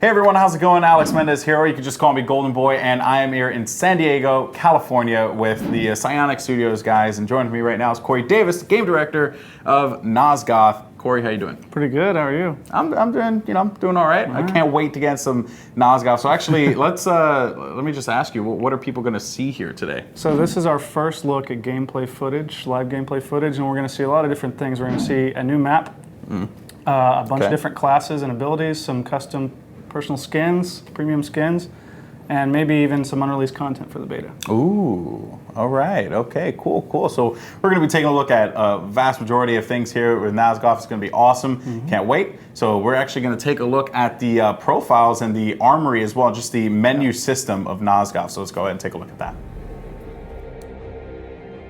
Hey everyone, how's it going? Alex Mendez here, or you can just call me Golden Boy, and I am here in San Diego, California with the Psionic Studios guys, and joining me right now is Corey Davis, the game director of Nosgoth. Corey, how you doing? Pretty good, how are you? I'm doing, I'm doing all right. I can't wait to get some Nosgoth. So actually, let me just ask you, what are people going to see here today? So this is our first look at gameplay footage, live gameplay footage, and we're going to see a lot of different things. We're going to see a new map, a bunch of different classes and abilities, some custom personal skins, premium skins, and maybe even some unreleased content for the beta. Ooh, all right, okay, cool. So we're going to be taking a look at a vast majority of things here with Nosgoth. It's going to be awesome. Can't wait. So we're actually going to take a look at the profiles and the armory as well, just the menu system of Nosgoth. So let's go ahead and take a look at that.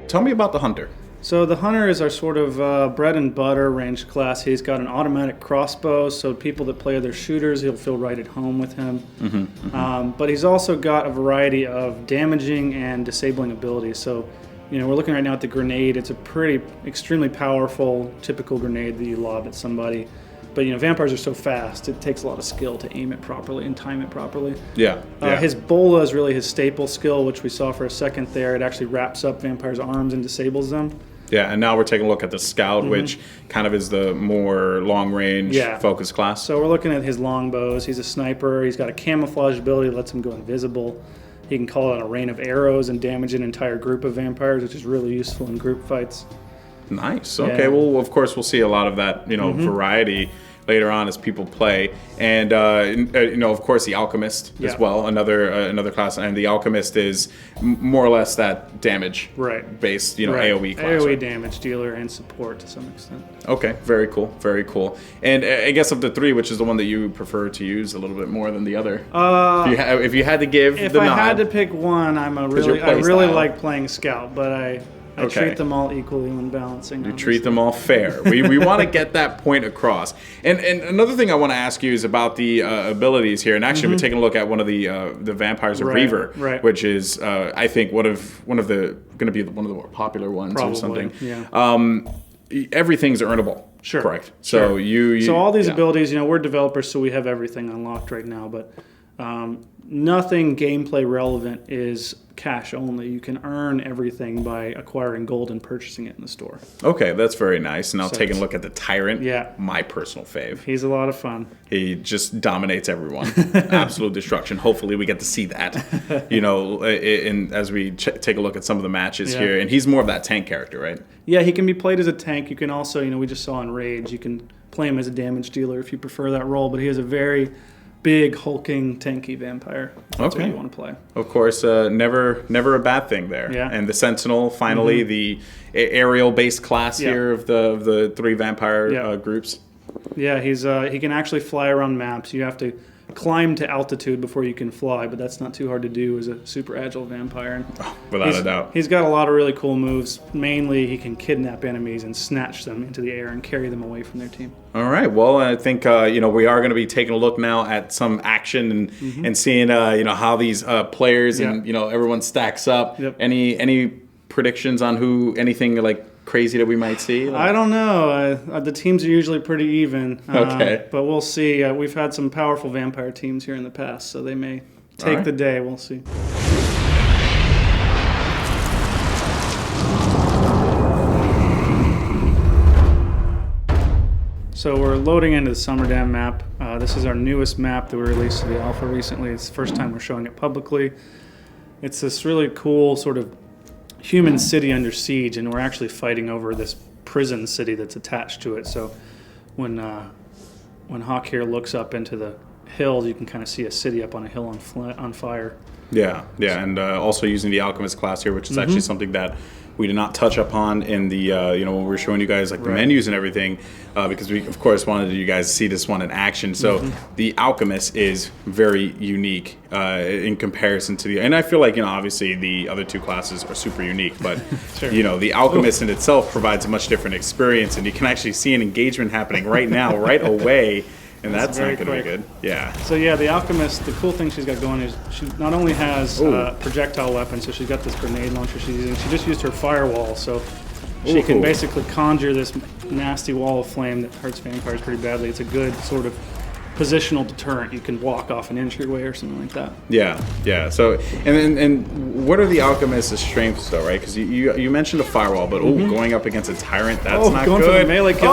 Tell me about the Hunter. So the Hunter is our sort of bread and butter ranged class. He's got an automatic crossbow, so people that play other shooters, he'll feel right at home with him. But he's also got a variety of damaging and disabling abilities. So, we're looking right now at the grenade. It's a extremely powerful, typical grenade that you lob at somebody. But vampires are so fast, it takes a lot of skill to aim it properly and time it properly. Yeah. His bola is really his staple skill, which we saw for a second there. It actually wraps up vampires' arms and disables them. Yeah, and now we're taking a look at the Scout, which kind of is the more long-range focus class. So we're looking at his longbows. He's a sniper. He's got a camouflage ability that lets him go invisible. He can call out a rain of arrows and damage an entire group of vampires, which is really useful in group fights. Nice. Okay, well, of course, we'll see a lot of that, variety later on as people play, and of course, the Alchemist as well, another class, and the Alchemist is more or less that damage based, AOE class. AOE damage dealer and support to some extent. Okay, very cool. And I guess of the three, which is the one that you prefer to use a little bit more than the other? If you had to give if the I nod, had to pick one, I really like playing Scout, but I treat them all equally when balancing. You treat them all fair. We want to get that point across. And another thing I want to ask you is about the abilities here. And actually, we're taking a look at one of the vampires of Reaver, which is I think one of the more popular ones or something. Yeah. Everything's earnable. Sure. Correct. So So all these abilities, we're developers, so we have everything unlocked right now, but nothing gameplay relevant is cash only. You can earn everything by acquiring gold and purchasing it in the store. Okay, that's very nice. And I'll take a look at the Tyrant. Yeah. My personal fave. He's a lot of fun. He just dominates everyone. Absolute destruction. Hopefully we get to see that, as we take a look at some of the matches here. And he's more of that tank character, right? Yeah, he can be played as a tank. You can also, we just saw in Rage, you can play him as a damage dealer if you prefer that role, but he has a very big, hulking, tanky vampire. That's what you want to play. Of course, never a bad thing there. Yeah. And the Sentinel, finally, the aerial-based class here of the three vampire groups. Yeah, he can actually fly around maps. You have to climb to altitude before you can fly, but that's not too hard to do as a super agile vampire. And without a doubt. He's got a lot of really cool moves. Mainly, he can kidnap enemies and snatch them into the air and carry them away from their team. All right. Well, I think we are going to be taking a look now at some action and seeing how these players and everyone stacks up. Yep. Any predictions on anything like crazy that we might see? I don't know. The teams are usually pretty even. Okay. But we'll see. We've had some powerful vampire teams here in the past, so they may take the day. We'll see. So we're loading into the Summerdam map. This is our newest map that we released to the alpha recently. It's the first time we're showing it publicly. It's this really cool sort of human city under siege, and we're actually fighting over this prison city that's attached to it. So when Hawk here looks up into the hills, you can kind of see a city up on a hill on fire. Yeah, and also using the Alchemist class here, which is actually something that we did not touch upon in the when we were showing you guys like the menus and everything, because we of course wanted you guys to see this one in action. So the Alchemist is very unique in comparison to and I feel like obviously the other two classes are super unique, but the Alchemist in itself provides a much different experience, and you can actually see an engagement happening right now, right away. And that's not going to be good. Yeah. So the Alchemist, the cool thing she's got going is she not only has projectile weapons, so she's got this grenade launcher she's using. She just used her firewall, so she can basically conjure this nasty wall of flame that hurts vampires pretty badly. It's a good sort of positional deterrent. You can walk off an entryway or something like that. Yeah. So, and what are the alchemist's strengths though, right? Because you mentioned a firewall, but going up against a tyrant, that's not going good. For the melee kill.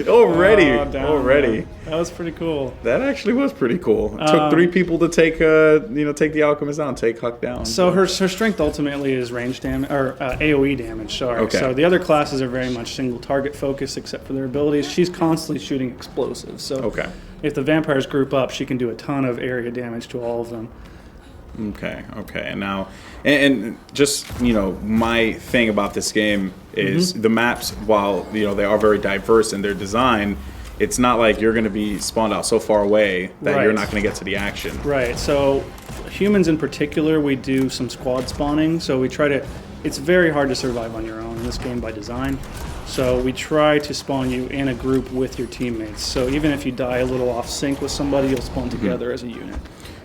Already. That was pretty cool. That actually was pretty cool. It took 3 people to take the alchemist down, take Huck down. So her strength ultimately is range damage or AOE damage. Sorry. Okay. So the other classes are very much single target focused, except for their abilities. She's constantly shooting explosives. So if the vampires group up, she can do a ton of area damage to all of them. Okay. And now, and just my thing about this game is the maps. While they are very diverse in their design, it's not like you're going to be spawned out so far away that you're not going to get to the action. Right. So humans in particular, we do some squad spawning. So we try to. It's very hard to survive on your own in this game by design. So we try to spawn you in a group with your teammates. So even if you die a little off sync with somebody, you'll spawn together as a unit.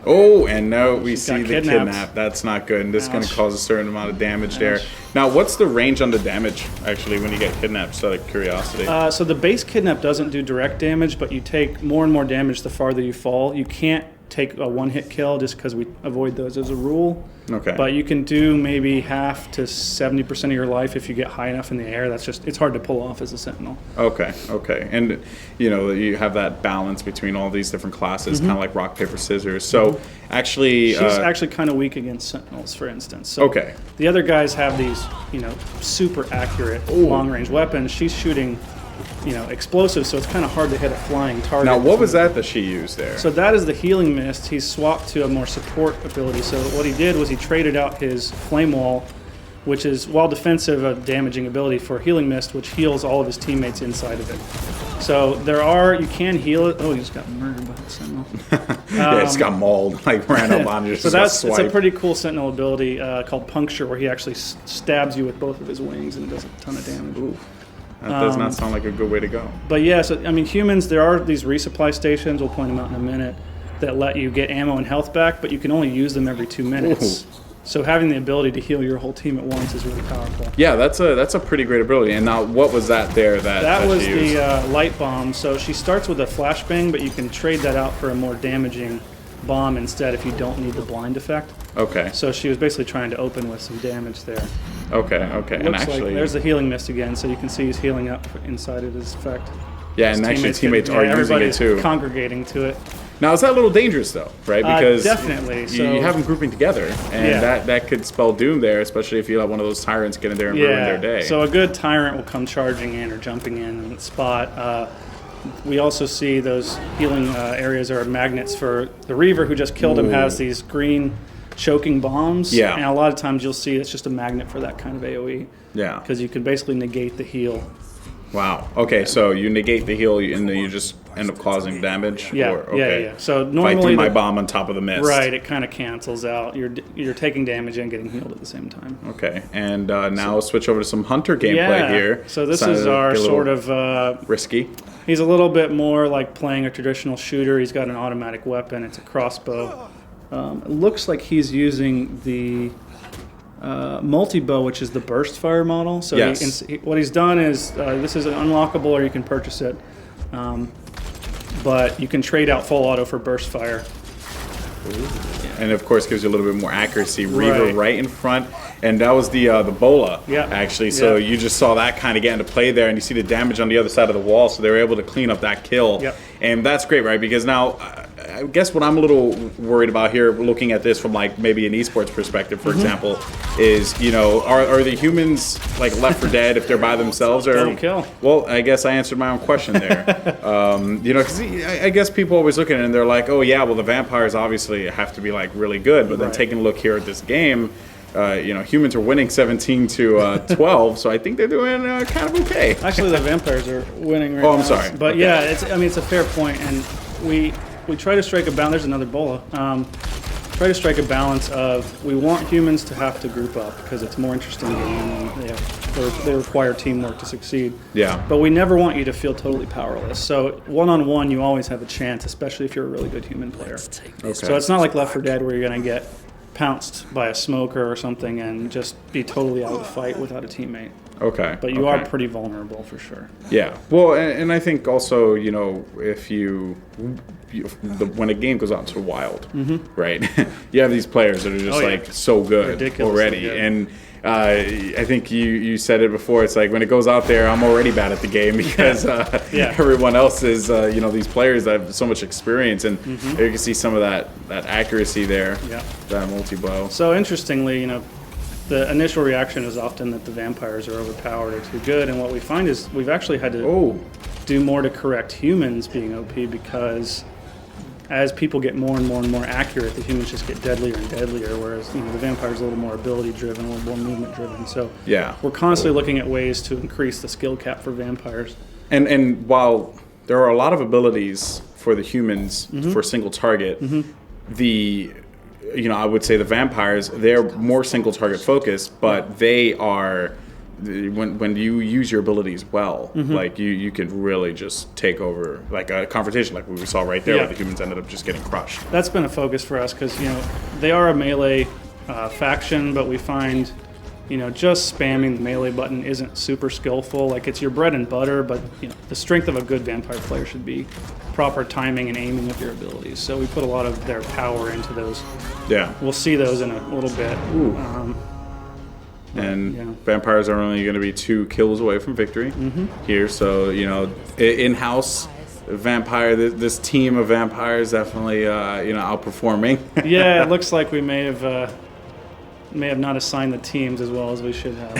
Oh, and now we see the kidnapped. kidnap. That's not good. And this is going to cause a certain amount of damage there. Now, what's the range on the damage, actually, when you get kidnapped, just out of curiosity? So the base kidnap doesn't do direct damage, but you take more and more damage the farther you fall. You can't take a one-hit kill just because we avoid those as a rule. Okay. But you can do maybe half to 70% of your life if you get high enough in the air. That's just, it's hard to pull off as a sentinel. Okay. And, you have that balance between all these different classes, kind of like rock, paper, scissors. So, actually... She's actually kind of weak against sentinels, for instance. So okay. The other guys have these, super accurate long-range weapons. She's shooting... explosive, so it's kind of hard to hit a flying target. Now, what was that she used there? So that is the healing mist. He's swapped to a more support ability. So what he did was he traded out his flame wall, which is, while defensive, a damaging ability, for healing mist, which heals all of his teammates inside of it. So you can heal it. Oh, he just got murdered by the sentinel. It's got mauled, ran up on you. So it's a pretty cool sentinel ability called puncture, where he actually stabs you with both of his wings and it does a ton of damage. Ooh. That does not sound like a good way to go. But yeah, so humans, there are these resupply stations, we'll point them out in a minute, that let you get ammo and health back, but you can only use them every 2 minutes. Ooh. So having the ability to heal your whole team at once is really powerful. Yeah, that's a pretty great ability. And now, what was that there that was she used? The light bomb. So she starts with a flashbang, but you can trade that out for a more damaging bomb instead if you don't need the blind effect. Okay. So she was basically trying to open with some damage there. Okay. And actually, like there's the healing mist again, so you can see he's healing up inside of his effect. Yeah, and actually teammates are using it too. Congregating to it. Now, is that a little dangerous though, right? Because definitely. You have them grouping together, and that could spell doom there, especially if you let one of those tyrants get in there and ruin their day. So a good tyrant will come charging in or jumping in the spot. We also see those healing areas are magnets for the Reaver who just killed him. Has these green choking bombs. Yeah. And a lot of times you'll see it's just a magnet for that kind of AoE. Yeah. Because you can basically negate the heal. Wow. Okay, so you negate the heal and then you just end up causing damage? Yeah. So normally... If I threw my bomb on top of the mist. Right, it kind of cancels out. You're taking damage and getting healed at the same time. Okay, and now switch over to some hunter gameplay here. So this is our sort of... risky. He's a little bit more like playing a traditional shooter. He's got an automatic weapon. It's a crossbow. It looks like he's using the multi-bow, which is the burst fire model. So what he's done is, this is an unlockable, or you can purchase it. But you can trade out full auto for burst fire. And of course gives you a little bit more accuracy. Reaver right in front. And that was the bola, actually. So you just saw that kind of get into play there, and you see the damage on the other side of the wall, so they were able to clean up that kill. And that's great, right? Because now, I guess what I'm a little worried about here, looking at this from like maybe an esports perspective, for example, is, are the humans like Left 4 Dead if they're by themselves? Or don't kill. Well, I guess I answered my own question there. Because I guess people always look at it and they're like, oh yeah, well the vampires obviously have to be like really good, but then taking a look here at this game, humans are winning 17 to 12, so I think they're doing kind of okay. Actually, the vampires are winning right now. Oh, I'm sorry. But yeah, it's a fair point, and we try to strike a balance. There's another bola. Try to strike a balance of, we want humans to have to group up because it's a more interesting game and they require teamwork to succeed. Yeah. But we never want you to feel totally powerless. So one-on-one, you always have a chance, especially if you're a really good human player. Okay. So it's not like Left 4 Dead where you're going to get pounced by a smoker or something and just be totally out of the fight without a teammate. Okay. But you are pretty vulnerable for sure. Yeah. Well, and I think also, you know, if when a game goes out into the wild, right? You have these players that are just so good already, good. and I think you said it before. It's like when it goes out there, I'm already bad at the game because everyone else is, you know, these players that have so much experience, and you can see some of that accuracy there. Yeah. That multi-blow. So interestingly, you know, the initial reaction is often that the vampires are overpowered or too good, and what we find is we've actually had to do more to correct humans being OP because as people get more and more and more accurate, the humans just get deadlier and deadlier, whereas, you know, the vampires are a little more ability-driven, a little more movement-driven. So we're constantly looking at ways to increase the skill cap for vampires. And while there are a lot of abilities for the humans for a single target, you know, I would say the vampires, they're more single target focused, but they are, when you use your abilities well, like you can really just take over, like a confrontation like we saw right there where the humans ended up just getting crushed. That's been a focus for us because, you know, they are a melee faction, but we find, you know, just spamming the melee button isn't super skillful. Like, it's your bread and butter, but, you know, the strength of a good vampire player should be proper timing and aiming of your abilities. So we put a lot of their power into those. Yeah. We'll see those in a little bit. Vampires are only going to be 2 kills away from victory here. So, you know, in-house vampire, this team of vampires definitely, you know, outperforming. Yeah, it looks like we may have not assigned the teams as well as we should have.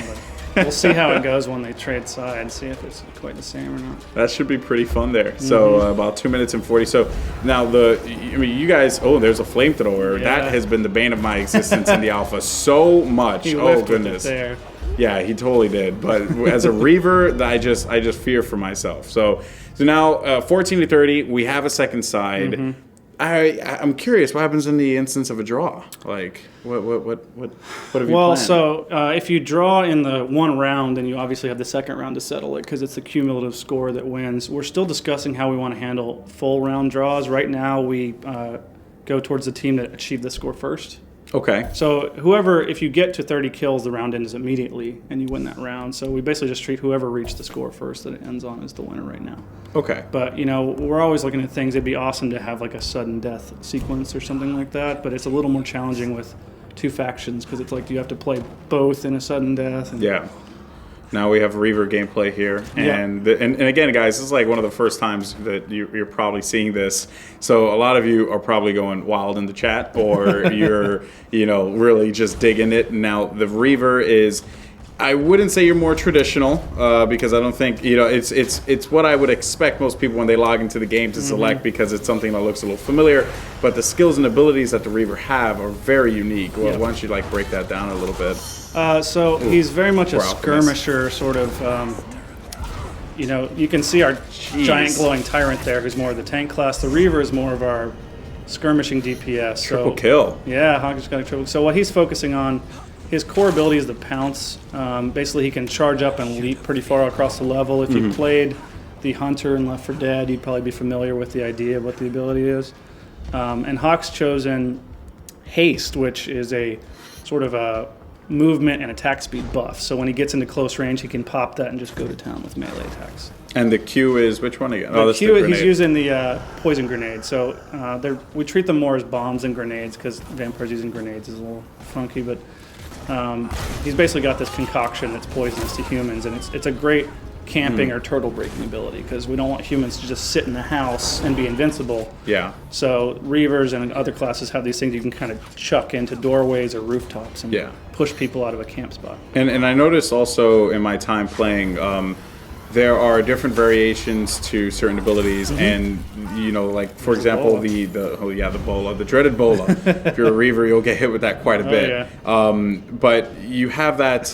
But we'll see how it goes when they trade sides, see if it's quite the same or not. That should be pretty fun there. So about 2 minutes and 40. So now you guys, there's a flamethrower. Yeah. That has been the bane of my existence in the alpha so much. He goodness. It there. Yeah, he totally did. But as a Reaver, I just fear for myself. So now 14 to 30, we have a second side. I'm curious, what happens in the instance of a draw? Like, what have you planned? So if you draw in the one round, then you obviously have the second round to settle it because it's the cumulative score that wins. We're still discussing how we want to handle full round draws. Right now, we go towards the team that achieved the score first. Okay. So if you get to 30 kills, the round ends immediately, and you win that round. So we basically just treat whoever reached the score first that it ends on as the winner right now. Okay. But, you know, we're always looking at things. It'd be awesome to have like a sudden death sequence or something like that, but it's a little more challenging with 2 factions because it's like you have to play both in a sudden death. Yeah. Now we have Reaver gameplay here, and again, guys, this is like one of the first times that you're probably seeing this. So a lot of you are probably going wild in the chat, or you're, you know, really just digging it. Now the Reaver is, I wouldn't say you're more traditional because I don't think, you know, it's what I would expect most people when they log into the game to select because it's something that looks a little familiar. But the skills and abilities that the Reaver have are very unique. Well, why don't you like break that down a little bit? He's very much a skirmisher, sort of. You know, you can see our giant glowing tyrant there, who's more of the tank class. The Reaver is more of our skirmishing DPS. Triple kill. Yeah, Hawk just got a triple. So what he's focusing on, his core ability is the pounce. Basically, he can charge up and leap pretty far across the level. If you played the Hunter in Left 4 Dead, you'd probably be familiar with the idea of what the ability is. And Hawk's chosen Haste, which is a sort of a movement and attack speed buff. So when he gets into close range, he can pop that and just go to town with melee attacks. And the Q is which one again? The Q, he's using the poison grenade. So we treat them more as bombs than grenades because vampires using grenades is a little funky. But he's basically got this concoction that's poisonous to humans, and it's a great camping or turtle breaking ability because we don't want humans to just sit in the house and be invincible. Yeah. So Reavers and other classes have these things you can kind of chuck into doorways or rooftops and push people out of a camp spot. And I noticed also in my time playing, there are different variations to certain abilities, and you know, like for example, the bola, the dreaded bola. If you're a Reaver, you'll get hit with that quite a bit. But you have that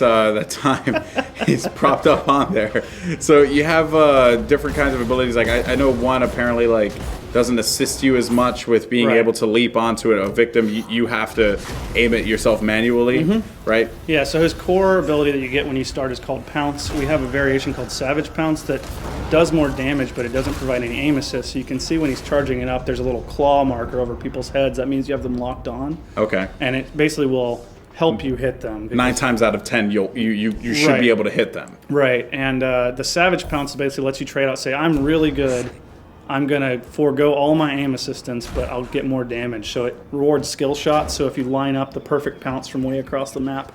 time. He's propped up on there, so you have different kinds of abilities. Like I know one apparently like doesn't assist you as much with being Right. able to leap onto a victim. You have to aim it yourself manually, right? Yeah, so his core ability that you get when you start is called Pounce. We have a variation called Savage Pounce that does more damage, but it doesn't provide any aim assist. So you can see when he's charging it up, there's a little claw marker over people's heads. That means you have them locked on. Okay. And it basically will help you hit them. 9 times out of 10, you should Right. be able to hit them. Right, and the Savage Pounce basically lets you trade out, say, I'm really good, I'm going to forego all my aim assistance, but I'll get more damage. So it rewards skill shots, so if you line up the perfect pounce from way across the map,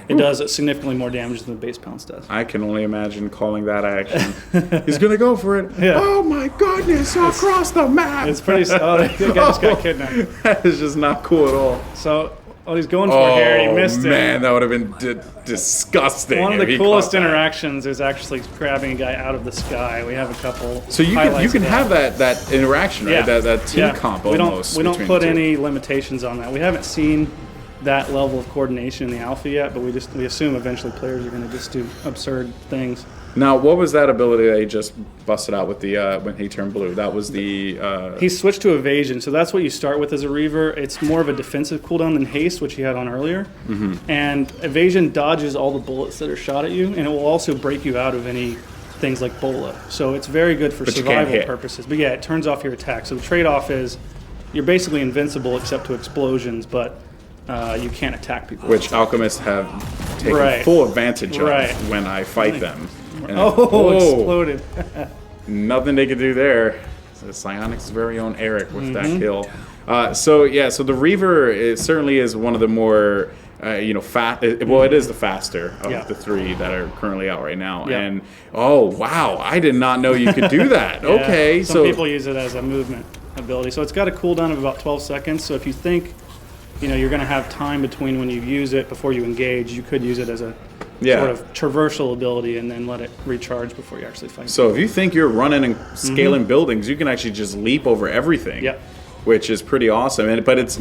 it does significantly more damage than the base pounce does. I can only imagine calling that action. He's going to go for it. Yeah. Oh my goodness, across the map. It's pretty... Oh, the guy just got kidnapped. That is just not cool at all. So, what he's going for here, he missed it. Man, that would have been disgusting. One of if the he coolest caught that. interactions is actually grabbing a guy out of the sky. We have a couple. So you highlights can of have that interaction, right? Yeah. That team comp We almost. don't between put the two. any limitations on that. We haven't seen that level of coordination in the alpha yet, but we assume eventually players are going to just do absurd things. Now, what was that ability that he just busted out with the when he turned blue? That was the. He switched to evasion, so that's what you start with as a Reaver. It's more of a defensive cooldown than haste, which he had on earlier. And evasion dodges all the bullets that are shot at you, and it will also break you out of any things like Bola. So it's very good for But you can't survival hit. purposes. But yeah, it turns off your attack. So the trade-off is you're basically invincible except to explosions, but you can't attack people. which alchemists have taken Right. full advantage of Right. when I fight them. And- Oh, exploded. Nothing they could do there. So Psionic's very own Eric with that kill. So the Reaver certainly is one of the more well, it is the faster of Yeah. the 3 that are currently out right now. Yeah. And oh wow, I did not know you could do that. Yeah, Okay, some so people use it as a movement ability. So it's got a cooldown of about 12 seconds. So if you think you're going to have time between when you use it before you engage, you could use it as a sort of traversal ability and then let it recharge before you actually fight. So if you think you're running and scaling buildings, you can actually just leap over everything. Yep. Which is pretty awesome. But it's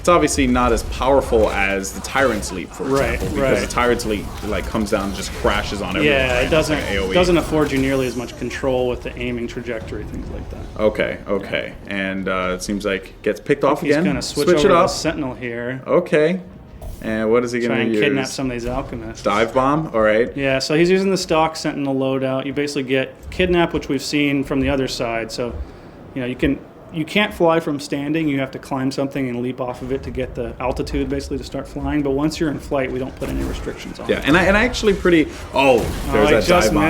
obviously not as powerful as the Tyrant's Leap, for Right, example, because right. the Tyrant's Leap comes down and just crashes on everyone. Yeah, right? it doesn't It's like AoE. afford you nearly as much control with the aiming trajectory, things like that. Okay. And it seems like gets picked off He's again. going to switch it over to up. the Sentinel here, Okay. And what is he try going and to use? kidnap some of these alchemists. Dive bomb. All right. Yeah, so he's using the stock Sentinel loadout. You basically get kidnap, which we've seen from the other side. So, you can't fly from standing. You have to climb something and leap off of it to get the altitude, basically, to start flying. But once you're in flight, we don't put any restrictions on Yeah, it. and I actually pretty. Oh, there's I that just dive bomb.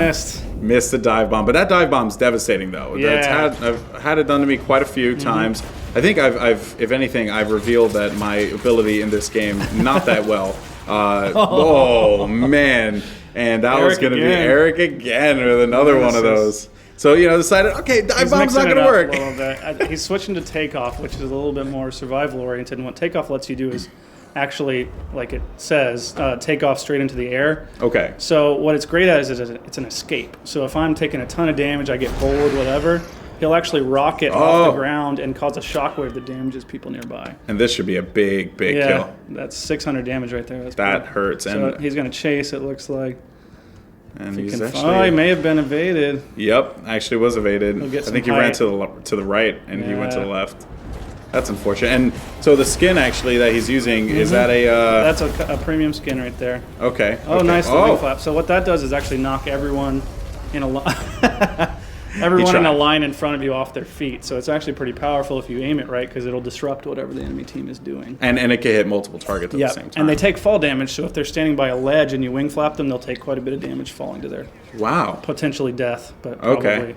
missed. The dive bomb, but that dive bomb's devastating though. Yeah. I've had it done to me quite a few times. I think I've, if anything, I've revealed that my ability in this game not that well. Oh man, and that was Eric going to be again. Eric again with another one of those. So decided, okay, dive He's bomb's not mixing going it to up work. a little bit. He's switching to takeoff, which is a little bit more survival oriented. And what takeoff lets you do is actually, like it says, take off straight into the air. Okay. So what it's great at is it's an escape. So if I'm taking a ton of damage, I get bored, whatever, he'll actually rocket off the ground and cause a shockwave that damages people nearby. And this should be a big kill. That's 600 damage right there. That's That pretty- hurts. So And he's going to chase, it looks like. and He he's can- actually. he may have been evaded. Yep, actually was evaded. He'll get I some think he ran height. to the right and he went to Yeah. the left. That's unfortunate. And so the skin actually that he's using is that a That's a premium skin right there. okay? Oh, okay. nice wing flap. So what that does is actually knock everyone in a everyone in a tried. line in front of you off their feet. So it's actually pretty powerful if you aim it right because it'll disrupt whatever the enemy team is doing. And it can hit multiple targets at Yeah, the same time. and they take fall damage. So if they're standing by a ledge and you wing flap them, they'll take quite a bit of damage falling to their wow. potentially death, but probably Okay.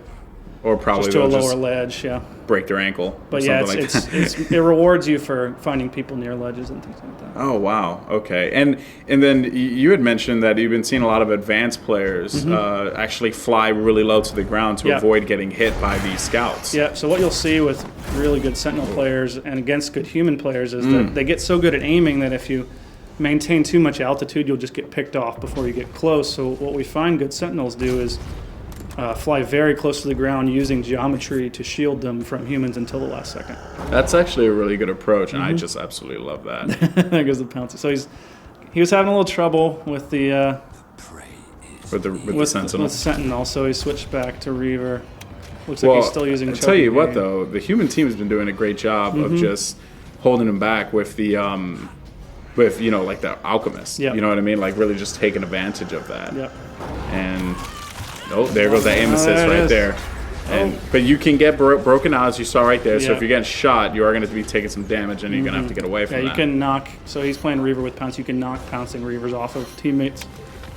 Or probably just to a they'll lower just ledge. Yeah, break their ankle. but or yeah, something like that. it rewards you for finding people near ledges and things like that. Oh wow, okay, and then you had mentioned that you've been seeing a lot of advanced players actually fly really low to the ground to Yeah. avoid getting hit by these scouts. Yeah, so what you'll see with really good Sentinel players and against good human players is that they get so good at aiming that if you maintain too much altitude, you'll just get picked off before you get close. So what we find good Sentinels do is fly very close to the ground using geometry to shield them from humans until the last second. That's actually a really good approach, and I just absolutely love that. There goes the pounce. So he was having a little trouble with the with the Sentinel. with Sentinel, so he switched back to Reaver. Looks like he's still using. I'll tell you what, choking though, the human team has been doing a great job of just holding him back with the, with like the alchemist. Yep. You know what I mean? Like really just taking advantage of that. Yep. And there goes that aim assist right there. And but you can get broken out as you saw right there. So if you're getting shot, you are going to be taking some damage, and you're going to have to get away from that. Yeah, you can knock. So he's playing Reaver with Pounce. You can knock pouncing Reavers off of teammates.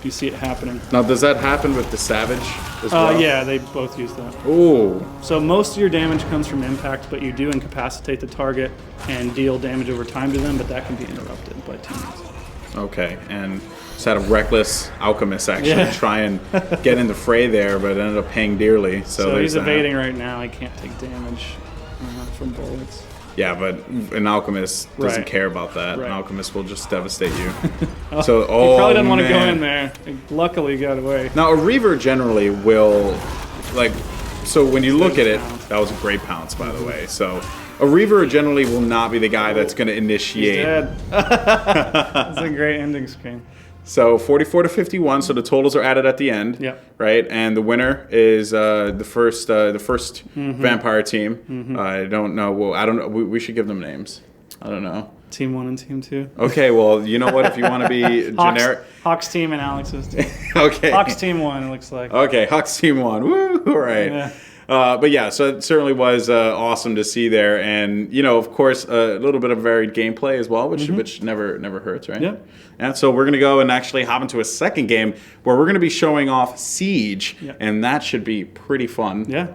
You see it happening. Now, does that happen with the Savage as well? Yeah, they both use that. Ooh. So most of your damage comes from impact, but you do incapacitate the target and deal damage over time to them, but that can be interrupted by teammates. Okay, and just had a reckless alchemist actually try and get in the fray there, but it ended up paying dearly. So he's evading right now. He can't take damage from bullets. Yeah, but an alchemist doesn't care about that. Right. An alchemist will just devastate you. He So, probably doesn't want to go in there. Luckily, he got away. Now, a Reaver generally will, so when you look at it, Pounce. that was a great pounce, by the way. So, a Reaver generally will not be the guy that's going to initiate. He's dead. That's a great ending screen. So 44 to 51. So the totals are added at the end. Yep. Right, and the winner is the first vampire team. I don't know. Well, I don't know. We should give them names. I don't know. Team 1 and Team 2. Okay. Well, you know what? If you want to be generic. Hawks team and Alex's team. Okay. Hawks team 1. It looks like. Okay. Hawks team 1. Woo! All right. Yeah. But yeah, so it certainly was awesome to see there, and of course, a little bit of varied gameplay as well, which never hurts, right? Yeah. And so we're gonna go and actually hop into a second game where we're gonna be showing off Siege, and that should be pretty fun. Yeah.